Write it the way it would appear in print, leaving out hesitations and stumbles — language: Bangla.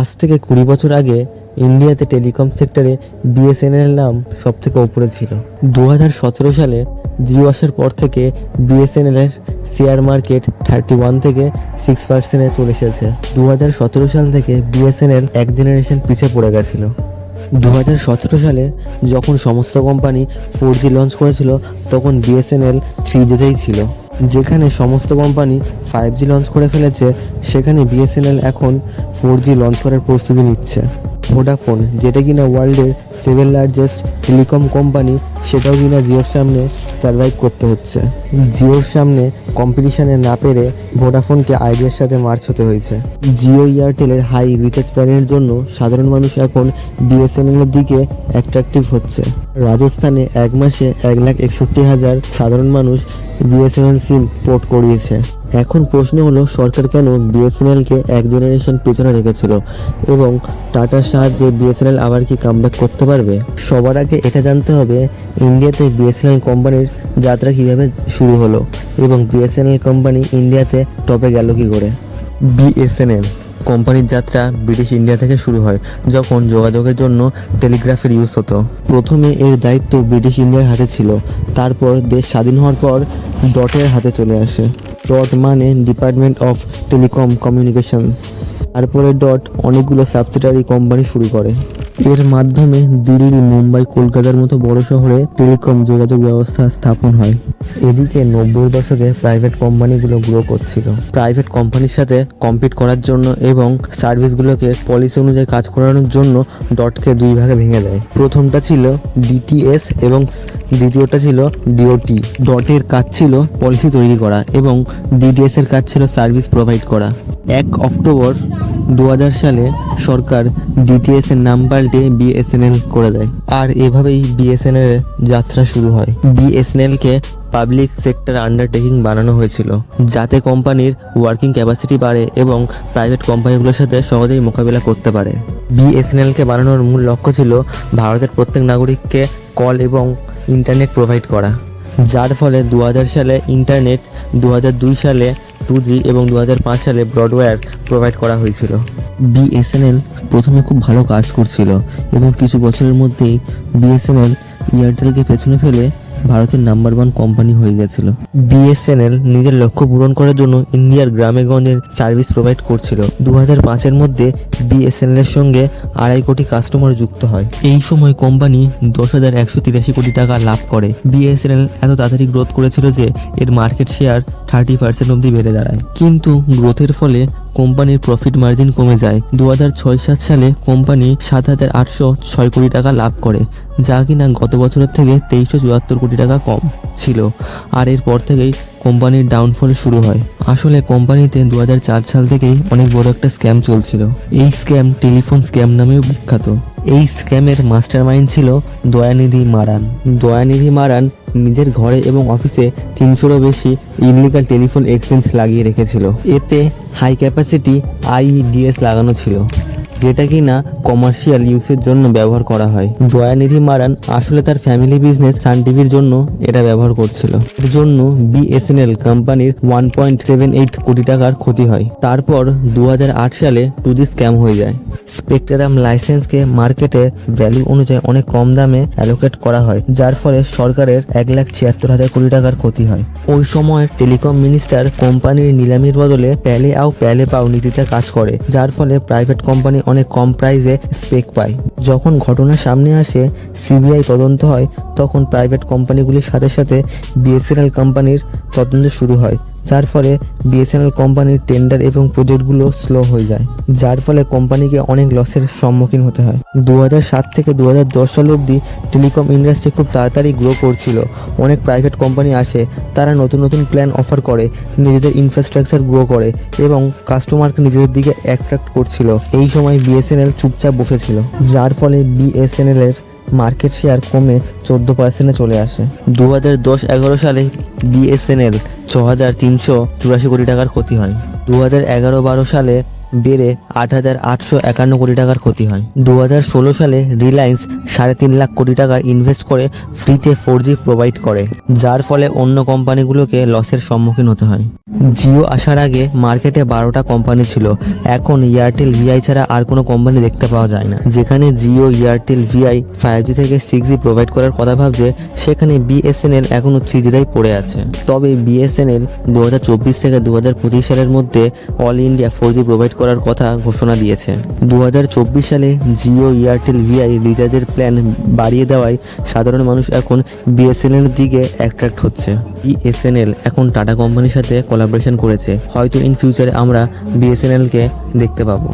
আজ থেকে 20 বছর আগে ইন্ডিয়াতে টেলিকম সেক্টরে বিএসএনএল নাম সব থেকে ওপরে ছিল। 2017 সালে জিও আসার পর থেকে বিএসএনএলের শেয়ার মার্কেট 31 থেকে 6%-এ চলে এসেছে। 2017 সাল থেকে বিএসএনএল এক জেনারেশন পিছিয়ে পড়ে গেছিল। 2017 সালে যখন সমস্ত কোম্পানি 4G লঞ্চ করেছিল তখন বিএসএনএল 3Gতেই ছিল। যেখানে সমস্ত কোম্পানি 5G লঞ্চ করে ফেলেছে সেখানে বিএসএনএল এখন 4G লঞ্চ করার প্রস্তুতি নিচ্ছে। ভোডাফোন, যেটা কিনা ওয়ার্ল্ডের 7th লার্জেস্ট টেলিকম কোম্পানি, সেটাও কিনা জিওর সামনে সার্ভাইভ করতে হচ্ছে। জিওর সামনে কম্পিটিশনে না পেরে ভোডাফোনকে আইডিয়ার সাথে মার্চ হতে হয়েছে। জিও এয়ারটেলের হাই রিচার্জ প্ল্যানের জন্য সাধারণ মানুষ এখন বিএসএনএলের দিকে অ্যাট্রাকটিভ হচ্ছে। রাজস্থানে এক মাসে 1,61,000 সাধারণ মানুষ বিএসএনএল সিম পোর্ট করিয়েছে। এখন প্রশ্ন হলো, সরকার কেন বিএসএনএলকে এক জেনারেশন পেছনে রেখেছিল এবং টাটার সাহায্যে বিএসএনএল আবার কি কামব্যাক করতে পারবে? সবার আগে এটা জানতে হবে ইন্ডিয়াতে বিএসএনএল কোম্পানির যাত্রা কিভাবে শুরু হলো এবং বিএসএনএল কোম্পানি ইন্ডিয়াতে টপে গেল কি করে। বিএসএনএল কোম্পানির যাত্রা ব্রিটিশ ইন্ডিয়া থেকে শুরু হয়, যখন যোগাযোগের জন্য টেলিগ্রাফের ইউজ হতো। প্রথমে এর দায়িত্ব ব্রিটিশ ইন্ডিয়ার হাতে ছিল, তারপর দেশ স্বাধীন হওয়ার পর ডটের হাতে চলে আসে। ডট মানে ডিপার্টমেন্ট অফ টেলিকম কমিউনিকেশন। তারপরে ডট অনেকগুলো সাবসিডারি কোম্পানি শুরু করে। এর মাধ্যমে দিল্লি, মুম্বাই, কলকাতার মতো বড় শহরে টেলিকম যোগাযোগ ব্যবস্থা স্থাপন হয়। এদিকে 90-এর দশকে প্রাইভেট কোম্পানিগুলো গ্রো করছিল। প্রাইভেট কোম্পানির সাথে কম্পিট করার জন্য এবং সার্ভিসগুলোকে পলিসি অনুযায়ী কাজ করানোর জন্য ডটকে দুই ভাগে ভেঙে দেয়। প্রথমটা ছিল ডিটিএস এবং দ্বিতীয়টা ছিল ডিওটি। ডটের কাজ ছিল পলিসি তৈরি করা এবং ডিটিএস এর কাজ ছিল সার্ভিস প্রোভাইড করা। 1 অক্টোবর 2000 সালে সরকার ডিটিএস এর নাম পাল্টে বিএসএনএল করে দেয়। আর এভাবেই বিএসএনএল এর যাত্রা শুরু হয়। বিএসএনএল কে পাবলিক সেক্টর আন্ডারটেকিং বানানো হয়েছিল, যাতে কোম্পানির ওয়ার্কিং ক্যাপাসিটি বাড়ে এবং প্রাইভেট কোম্পানিগুলোর সাথে সহজেই মোকাবিলা করতে পারে। বিএসএনএলকে বানানোর মূল লক্ষ্য ছিল ভারতের প্রত্যেক নাগরিককে কল এবং ইন্টারনেট প্রোভাইড করা, যার ফলে 2000 সালে ইন্টারনেট, 2002 সালে 2G এবং 2005 সালে ব্রডওয়্যার প্রোভাইড করা হয়েছিল। বিএসএনএল প্রথমে খুব ভালো কাজ করছিল এবং কিছু বছরের মধ্যেই বিএসএনএল এয়ারটেলকে পেছনে ফেলে ভারতের নাম্বার 1 কোম্পানি হয়ে গেছিল। বিএসএনএল নিজের লক্ষ্য পূরণ করার জন্য ইন্ডিয়ার গ্রামে গঞ্জে সার্ভিস প্রোভাইড করছিল। 2005-এর মধ্যে বিএসএনএল এর সঙ্গে 2.5 কোটি কাস্টমার যুক্ত হয়। এই সময় কোম্পানি 10,183 কোটি টাকা লাভ করে। বিএসএনএল এত তাড়াতাড়ি গ্রোথ করেছিল যে এর মার্কেট শেয়ার 30% অবধি বেড়ে দাঁড়ায়। কিন্তু গ্রোথের ফলে কোম্পানির প্রফিট মার্জিন কমে যায়। 2006-07 সালে কোম্পানি 7,806 কোটি টাকা লাভ করে, যা কিনা গত বছরের থেকে 2374 কোটি টাকা কম ছিল। আর এরপর থেকেই কোম্পানির ডাউনফল শুরু হয়। আসলে কোম্পানিতে 2004 সাল থেকেই অনেক বড় একটা স্ক্যাম চলছিল। এই স্ক্যাম টেলিফোন স্ক্যাম নামেও বিখ্যাত। এই স্ক্যামের মাস্টারমাইন্ড ছিল দয়ানিধি মারান। দয়ানিধি মারান নিজের ঘরে এবং অফিসে 300-রও বেশি ইনলিগাল টেলিফোন এক্সচেঞ্জ লাগিয়ে রেখেছিল। এতে হাই ক্যাপাসিটি আইডিএস লাগানো ছিল, যেটা কিনা কমার্শিয়াল ইউজের জন্য ব্যবহার করা হয়। দয়ানিধি মারান আসলে তার ফ্যামিলি বিজনেস সান টিভির জন্য এটা ব্যবহার করছিল। এর জন্য বিএসএনএল কোম্পানির 1.78 কোটি টাকার ক্ষতি হয়। তারপর 2008 সালে 2G স্ক্যাম হয়ে যায়। স্পেকট্রাম লাইসেন্সকে মার্কেটের ভ্যালু অনুযায়ী অনেক কম দামে অ্যালোকেট করা হয়, যার ফলে সরকারের 1,76,000 কোটি টাকার ক্ষতি হয়। ওই সময় টেলিকম মিনিস্টার কোম্পানির নিলামির বদলে প্যালে আও প্যালে পাও নীতিতে কাজ করে, যার ফলে প্রাইভেট কোম্পানি অনেক কম প্রাইসে স্পেক পায়। যখন ঘটনা সামনে আসে, সিবিআই তদন্ত হয়, তখন প্রাইভেট কোম্পানিগুলির সাথে সাথে বিএসএনএল কোম্পানির তদন্ত শুরু হয়, যার ফলে বিএসএনএল কোম্পানির টেন্ডার এবং প্রজেক্টগুলো স্লো হয়ে যায়, যার ফলে কোম্পানিকে অনেক লসের সম্মুখীন হতে হয়। 2007 থেকে 2010 সাল অবধি টেলিকম ইন্ডাস্ট্রি খুব তাড়াতাড়ি গ্রো করছিল। অনেক প্রাইভেট কোম্পানি আসে, তারা নতুন নতুন প্ল্যান অফার করে, নিজেদের ইনফ্রাস্ট্রাকচার গ্রো করে এবং কাস্টমারকে নিজেদের দিকে অ্যাট্রাক্ট করছিল। এই সময় বিএসএনএল চুপচাপ বসেছিল, যার ফলে বিএসএনএল এর মার্কেট শেয়ার কমে 14%-এ চলে আসে। 2010-11 সালে বিএসএনএল 6,384 কোটি টাকার ক্ষতি হয়। 2011-12 সালে বেড়ে 8,851 কোটি টাকার ক্ষতি হয়। 2016 সালে রিলায়েন্স 3.5 লাখ কোটি টাকা ইনভেস্ট করে ফ্রিতে 4G প্রোভাইড করে, যার ফলে অন্য কোম্পানিগুলোকে লসের সম্মুখীন হতে হয়। জিও আসার আগে মার্কেটে 12টা কোম্পানি ছিল। এখন এয়ারটেল ভিআই ছাড়া আর কোনো কোম্পানি দেখতে পাওয়া যায় না। যেখানে জিও, এয়ারটেল, ভিআই 5G থেকে 6G প্রোভাইড করার কথা ভাবছে, সেখানে বিএসএনএল এখনও 3Gতেই পড়ে আছে। তবে বিএসএনএল 2024 থেকে 2025 সালের মধ্যে অল ইন্ডিয়া 4G প্রোভাইড করার কথা ঘোষণা দিয়েছে। 2024 সালে জিও, এয়ারটেল, ভিআই রিচার্জের প্ল্যান বাড়িয়ে দেওয়ায় সাধারণ মানুষ এখন বিএসএনএল এর দিকে অ্যাট্রাক্ট হচ্ছে। বিএসএনএল এখন টাটা কোম্পানির সাথে কোলাবোরেশন করেছে। হয়তো ইন ফিউচারে আমরা বিএসএনএলকে দেখতে পাবো।